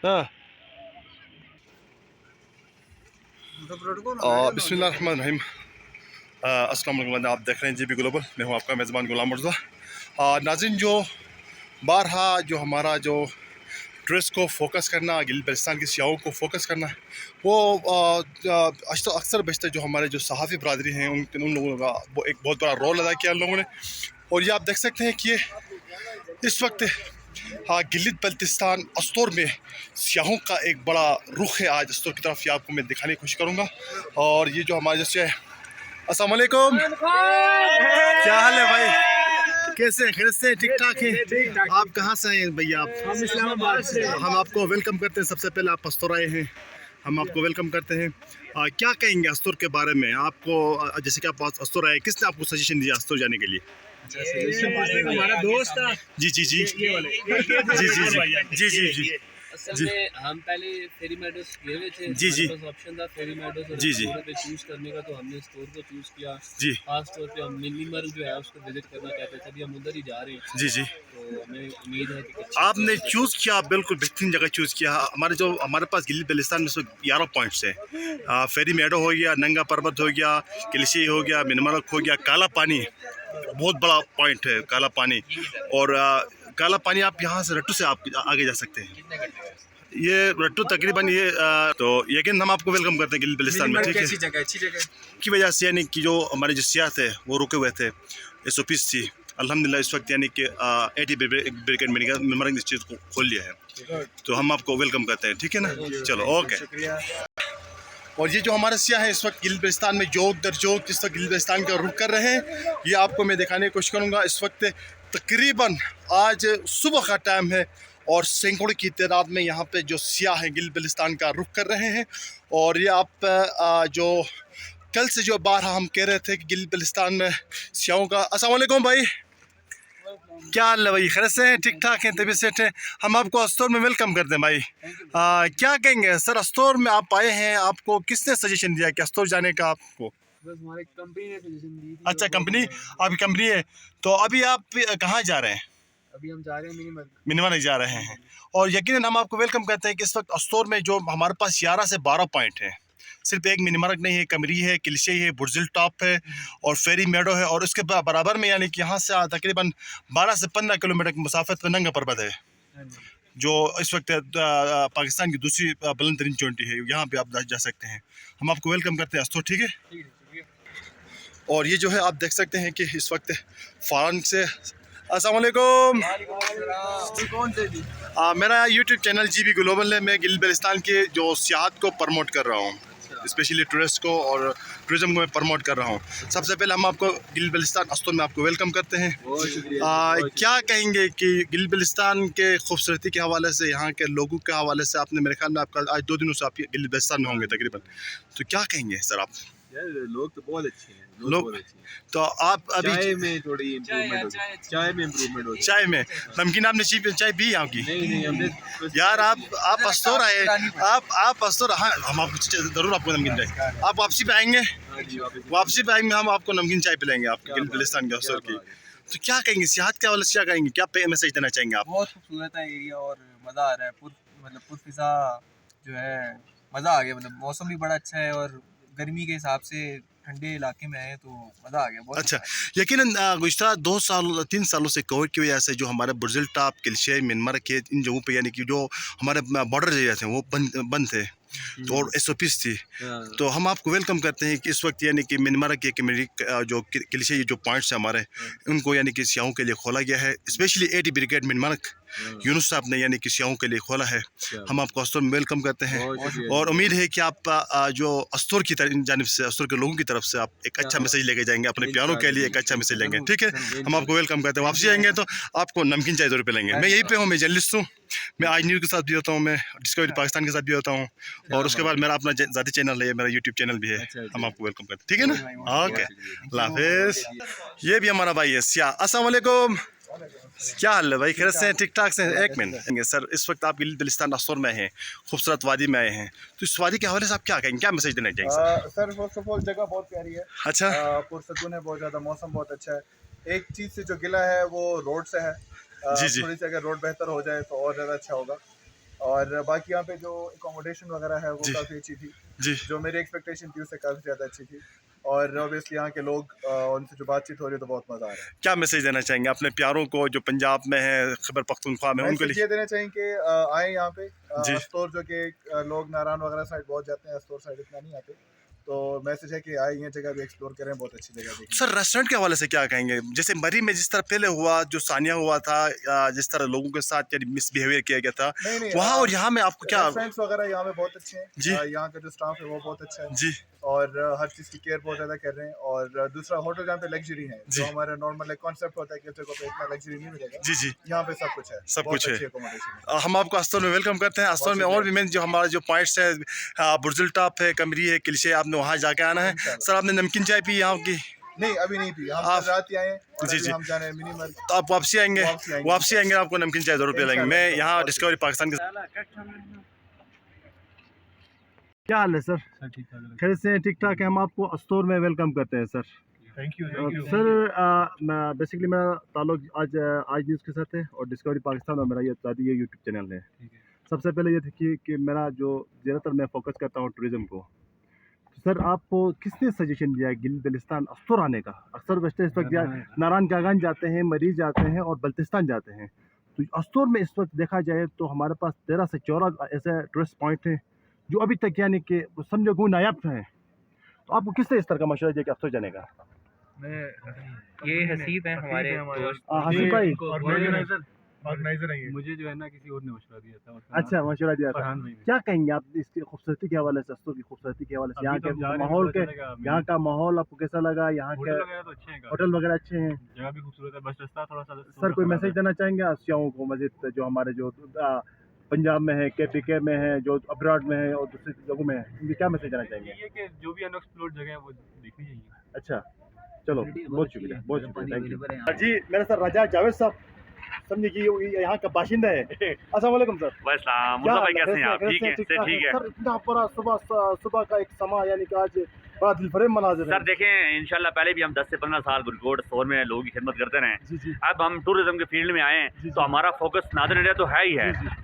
हाँ। बिस्मिल्लाहिर्रहमानिर्रहीम। अस्सलाम वालेकुम। आप देख रहे हैं जीबी ग्लोबल। मैं हूं आपका मेज़बान गुलाम मुर्ज़ा। नाज़रीन, जो बारहा जो हमारा जो ट्रस्ट को फोकस करना, गिल बल्तिस्तान की सियाहों को फोकस करना, वो अक्सर बेशतर जो हमारे जो सहाफ़ी बरादरी हैं उन लोगों का वो एक बहुत बड़ा रोल अदा किया उन लोगों ने। और ये आप देख सकते हैं कि ये इस वक्त गिलित बल्तिस्तान अस्तोर में सियाहों का एक बड़ा रुख है। आज अस्तोर की तरफ ये आपको मैं दिखाने की कोशिश करूँगा। और ये जो हमारे जैसे अस्सलाम वालेकुम, क्या हाल है भाई? कैसे हैं? खैरियत से? ठीक ठाक हैं? आप कहाँ से हैं भैया? आप? हम इस्लामाबाद से। हम आपको वेलकम करते हैं। सबसे पहले आप अस्तोर आए हैं, हम आपको वेलकम करते हैं। क्या कहेंगे अस्तोर के बारे में? आपको जैसे कि आप अस्तोर आए, किसने आपको सजेशन दिया अस्तोर जाने के लिए? हमारा दोस्त था। जी जी जी जी जी जी जी जी असल जी। में हम पहले फेरी मेडोस गए हुए थे। जी जी। हमारे पास ऑप्शन था फेरी मेडोस और जी जी। स्टोर पे चूज करने का, तो हमने स्टोर को चूज किया। जी खास तौर पे हम मिनिमल जो है उसको विजिट करना चाहते थे। अभी हम उधर ही जा रहे हैं, जी जी। तो हमें उम्मीद है कि आपने चूज़ किया, बिल्कुल बेहतरीन जगह चूज़ किया। हमारे पास गिलित बल्तिस्तान में 11 पॉइंट्स है। फेरी मेडो हो गया, नंगा पर्वत हो गया, किलिशी हो गया, मिनमलक हो गया, काला पानी बहुत बड़ा पॉइंट है, काला पानी। और काला पानी आप यहाँ से रट्टू से आप आगे जा सकते हैं। ये रट्टू तकरीबन ये तो यकीन हम आपको वेलकम करते हैं गिलित बल्तिस्तान में। ठीक है, अच्छी जगह की वजह से यानी कि जो हमारे जो सियाह थे वो रुके हुए थे, SOPs थी। अल्हम्दुलिल्लाह इस वक्त यानी कि 80 ब्रिगेड मिलिट्री इस चीज़ को खोल लिया है, तो हम आपको वेलकम करते हैं। ठीक है ना, चलो ओके। शुक्रिया। और ये जो हमारे सियाह है इस वक्त गिलित बल्तिस्तान में जोक दर जोक इस वक्त गिलित बल्तिस्तान का रुख कर रहे हैं, ये आपको मैं दिखाने की कोशिश करूँगा। इस वक्त तकरीबन आज सुबह का टाइम है और सैकड़ों की तादाद में यहाँ पे जो सियाह हैं गिलित बल्तिस्तान का रुख कर रहे हैं। और ये आप जो कल से जो बारहा हम कह रहे थे कि गिलित बल्तिस्तान में सियाहों का। अस्सलाम वालेकुम भाई, क्या हाल है भाई? खैरियत से हैं? ठीक ठाक हैं? तबीयत सेट है? हम आपको अस्तोर में वेलकम करते हैं भाई। क्या कहेंगे सर, अस्तोर में आप आए हैं, आपको किसने सजेशन दिया कि अस्तोर जाने का आपको? बस हमारी कंपनी ने सजेशन दी थी। अच्छा, कंपनी आपकी कंपनी है। तो अभी आप कहाँ जा रहे हैं? अभी हम जा रहे हैं मिनिमल जा रहे हैं। और यकीनन हम आपको वेलकम करते हैं कि इस वक्त अस्तोर में जो हमारे पास 11 से 12 पॉइंट हैं। सिर्फ एक मिनीमार्क नहीं है, कमरी है, किलशे है, बुर्जिल टॉप है और फेरी मेडो है। और उसके बराबर में यानी कि यहाँ से तकरीबन 12 से 15 किलोमीटर की मुसाफत पर नंगा पर्वत है, जो इस वक्त पाकिस्तान की दूसरी बुलंद तरीन चोटी है। यहाँ पे आप जा सकते हैं। हम आपको वेलकम करते हैं अस्तोर। ठीक है। और ये जो है आप देख सकते हैं कि इस वक्त फ़ौरन से अस्सलाम वालेकुम। कौन से जी? मेरा यूट्यूब चैनल जीबी ग्लोबल है। मैं गिलित बल्तिस्तान के जो सियाहत को प्रमोट कर रहा हूँ, स्पेशली टूरिस्ट को और टूरिज़म को मैं प्रमोट कर रहा हूँ। सबसे पहले हम आपको गिलित बल्तिस्तान अस्तोर में आपको वेलकम करते हैं। क्या कहेंगे कि गिलित बल्तिस्तान के खूबसूरती के हवाले से, यहाँ के लोगों के हवाले से? आपने मेरे ख्याल में आपका आज 2 दिनों से आप गिलित बल्तिस्तान में होंगे तकरीबन, तो क्या कहेंगे सर आप? यार लोग तो बहुत अच्छे हैं, लोग बहुत अच्छे हैं। तो आप अभी चाय में थोड़ी इम्प्रूवमेंट होगी, चाय में इम्प्रूवमेंट होगी। चाय में नमकीन आपने चाय पी यहाँ की? नहीं हमने यार आप अस्तोर आए, आप अस्तोर। हाँ, हम आपको ज़रूर आपको नमकीन चाय, आप वापसी पे आएंगे, वापसी पे आएंगे, हम आपको नमकीन चाय पिलाएंगे आपके गिलित बल्तिस्तान के अस्तोर की। तो क्या कहेंगे सियाहत के हवाले से, क्या कहेंगे, क्या मैसेज देना चाहेंगे आप? बहुत खूबसूरत है एरिया और मज़ा आ रहा है। मतलब पुरफिज़ा जो है, मज़ा आ गया। मतलब मौसम भी बड़ा अच्छा है और गर्मी के हिसाब से ठंडे इलाके में आए तो मज़ा आ गया बहुत। अच्छा, यकीनन गुज़श्ता 3 सालों से कोविड की वजह से जो हमारे बुर्जिल टॉप, किलशे, मिनमर के इन जगहों पे यानी कि जो हमारे बॉर्डर एरिया थे वो बंद थे, तो और SOPs थी। तो हम आपको वेलकम करते हैं कि इस वक्त यानी कि मिनमर के कमेरी जो किलशे जो पॉइंट्स हैं हमारे, उनको यानी कि सियाहों के लिए खोला गया है। स्पेशली 80 ब्रिगेड मिनमर यूनुस साहब ने यानी कि सियाहों के लिए खोला है। हम आपको अस्तोर में वेलकम करते हैं और उम्मीद है कि आप जो अस्तोर की जानिब से, अस्तोर के लोगों की तरफ से आप एक अच्छा मैसेज लेके जाएंगे, अपने प्यारों के लिए एक अच्छा मैसेज लेंगे। ठीक है, हम आपको वेलकम करते हैं। वापसी आएंगे तो आपको नमकीन चाय ज़रूर पिलाएंगे। मैं यहीं पे हूँ, मैं जर्नलिस्ट हूँ, मैं आज न्यूज़ के साथ भी होता हूँ, मैं डिस्कवरी पाकिस्तान के साथ भी होता हूँ, और उसके बाद मेरा अपना ज़ाती चैनल है, मेरा यूट्यूब चैनल भी है। हम आपको वेलकम करते हैं। ठीक है ना, ओके, अल्लाह हाफिज़। ये भी हमारा भाई है सिया। अस्सलाम वालेकुम, क्या हाल है भाई? खैरियत से हैं? ठीक ठाक से हैं? 1 मिनट सर, इस वक्त आप गिलित बल्तिस्तान अस्तोर में हैं, खूबसूरत वादी में आए हैं, तो इस वादी के हवाले से आप क्या कहेंगे, क्या मैसेज देना चाहेंगे sir? Sir first of all जगह बहुत प्यारी है। अच्छा, पुरसकून है बहुत ज़्यादा, मौसम बहुत अच्छा है। एक चीज़ से जो गिला है वो रोड से है। जी जी। थोड़ी सी अगर रोड बेहतर हो जाए तो और ज़्यादा अच्छा होगा। और बाकी यहाँ पे जो एकोमोडेशन वगैरह है वो जी। काफ़ी अच्छी थी, जी जो मेरी एक्सपेक्टेशन थी उससे काफ़ी ज़्यादा अच्छी थी। और ऑब्वियसली यहाँ के लोग उनसे जो बातचीत हो रही है तो बहुत मज़ा आ रहा है। क्या मैसेज देना चाहेंगे अपने प्यारों को जो पंजाब में है, खैबर पख्तूनख्वा में, उनके मैसेज लिए? ये देना चाहिए कि आए यहाँ पे जी। अस्तोर, जो कि लोग नारायण वगैरह साइड बहुत जाते हैं, अस्तोर साइड इतना नहीं आते, तो मैसेज है कि आए ये जगह भी एक्सप्लोर करें, बहुत अच्छी जगह देखिए। सर रेस्टोरेंट के हवाले से क्या कहेंगे? जैसे मरी में जिस तरह पहले हुआ, जो सानिया हुआ था, जिस तरह लोगों के साथ यानी मिसबिहेवियर किया गया था, नहीं वहाँ और यहाँ में आपको क्या? रेस्टोरेंट्स वगैरह यहाँ पे बहुत अच्छे हैं जी। यहाँ का जो स्टाफ है वो बहुत अच्छा है जी और हर चीज़ की केयर बहुत ज़्यादा कर रहे हैं। और दूसरा, होटल जहाँ पे लग्जरी है, जी। जो हमारा नॉर्मल एक कॉन्सेप्ट होता है कि जगह पे इतना लग्जरी नहीं मिलेगा, जी जी यहाँ पे सब कुछ है, सब बहुत कुछ है। अच्छी accommodation है। हम आपको अस्तोर में वेलकम करते हैं। अस्तोर में और भी मेन जो हमारा जो पॉइंट्स है, बुर्जुल टॉप है, कमरी है, किलशे, आपने वहाँ जाके आना है। सर आपने नमकीन चाय पी यहाँ की? नहीं, अभी नहीं पी, हम आप- कल रात ही आए हैं और जी, अभी जी। हम जाने मिनिमल। तो आप वापसी आएंगे? वापसी आएंगे आपको नमकीन चाय जरूर पिलाएंगे। मैं यहाँ डिस्कवरी पाकिस्तान के। क्या हाल है सर? सर ठीक ठाक खैर से ठीक ठाक है। हम आपको अस्तोर में वेलकम करते हैं sir. Thank you sir basically मेरा ताल्लुक आज न्यूज़ के साथ है और डिस्कवरी पाकिस्तान और मेरा ये यूट्यूब चैनल है। सबसे पहले ये थी कि मेरा जो ज़्यादातर मैं फोकस करता हूँ टूरिज़्म को। सर आपको किसने सजेशन दिया है गिल बल्तिस्तान अस्तोर आने का? अक्सर वेस्टर्न इस वक्त नारायण कागान जाते हैं, मरीज जाते हैं और बल्तिस्तान जाते हैं, तो अस्तोर में इस वक्त देखा जाए तो हमारे पास 13 से 14 ऐसे टूरिस्ट पॉइंट हैं जो अभी तक यानी कि समझो गो नायाब हैं। तो आपको किसने इस तरह का मशवरा दिया कि अस्तोर जाने का? ये हसीब है हमारे दोस्त। हसीब भाई ऑर्गेनाइजर है ये। मुझे जो है ना किसी और ने मशवरा दिया था। अच्छा मशवरा दिया था। फरहान भाई ने। क्या कहेंगे आप इसकी खूबसूरती के हवाले से, अस्तोर की खूबसूरती के हवाले से, यहाँ अभी तो के हम जा रहे हैं, माहौल पता के, चलेगा हमें। यहाँ का माहौल आपको कैसा लगा? यहाँ के होटल वगैरह तो अच्छे हैं काफी। होटल वगैरह अच्छे हैं? जगह भी खूबसूरत है, बस रास्ता थोड़ा सा सर कोई मैसेज देना चाहेंगे आसियाओं को, मस्जिद जो हमारे जो पंजाब में है, KPK में है, जो अब्रॉड में है और दूसरी जगहों में है, इनके क्या मैसेज देना चाहेंगे? ये कि जो भी अनएक्सप्लोर्ड जगह है वो देखनी चाहिए। अच्छा चलो, बहुत शुक्रिया, बहुत शुक्रिया, थैंक यू जी। मेरा सर राजा जावेद साहब समझिए कि ये यहाँ का बाशिंदा है। अस्सलाम वालेकुम सर। वालेकुम मुर्तज़ा भाई, कैसे हैं आप? ठीक है, ठीक है सर। इतना बड़ा सुबह का एक समा, यानी कि आज बड़ा दिलफरेब मनाज़िर है। सर। देखें इंशाल्लाह पहले भी हम 10 से 15 साल गुलकोट स्टोर में लोगों की खिदमत करते रहे। जी जी अब हम टूरिज्म के फील्ड में आए हैं जी, तो हमारा फोकस नादर इंडिया तो है ही है, जी, जी।